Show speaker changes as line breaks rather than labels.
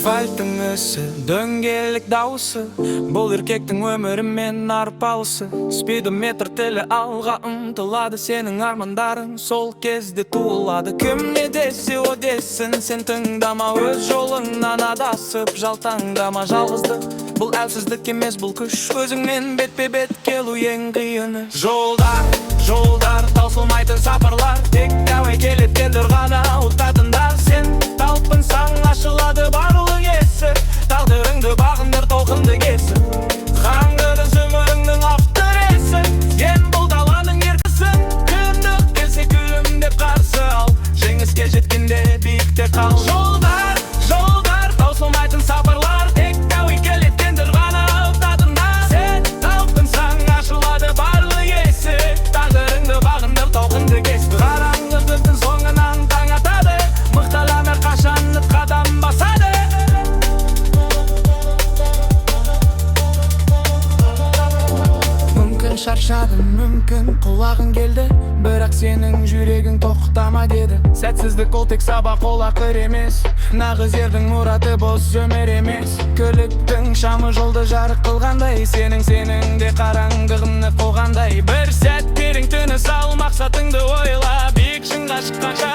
Асфальттың ісі, дөңгелек дауысы, бұл еркектің өмірімен арпалысы. Спидометр тілі алға ұмтылады, сенің армандарың сол кезде туылады. Кім не десе о десін, сен тыңдама, өз жолыңнан адасып жалтаңдама. Жалғыздық бұл әлсіздік емес, бұл күш, өзіңмен бетпе-бет келу ең қиыны. Жолдар, таусылмайтын сапарлар, тек тәуекелеттендір ғана ұтатындар. Сен талпынсаң ашылады барлық есік, тағдырыңды бағындыр толқынды кесіп. Қаңғыдың өміріңнің авторесі, сен бұл даланың еркісің. Қиындық келсе күлімдеп қарсы ал, жеңіске жеткенде биікте қал. Жолдар, таусылмайтын сапарлар, тек тәуекелеттендір ғана ұтатындар. Сен талпынсаң ашылады барлық есік, тағдырыңды бағындыр толқынды кесіп. Қараңғылықтың соңынан таң атады, мықталам әрқашан қадам басады. Мүмкін шаршадым, мүмкін құлағың келді, бірақ сенің жүрегің тоқтама деді. Сәтсіздік ол тек сабақ, ол ақыр емес, нағыз ердің мұраты бос өмір емес. Көліктің шамы жолды жарық қылғандай, сенің де қараңғығыны қоғандай. Бір сәт терең тыныс ал, мақсатыңды ойла, биік шыңға шыққанша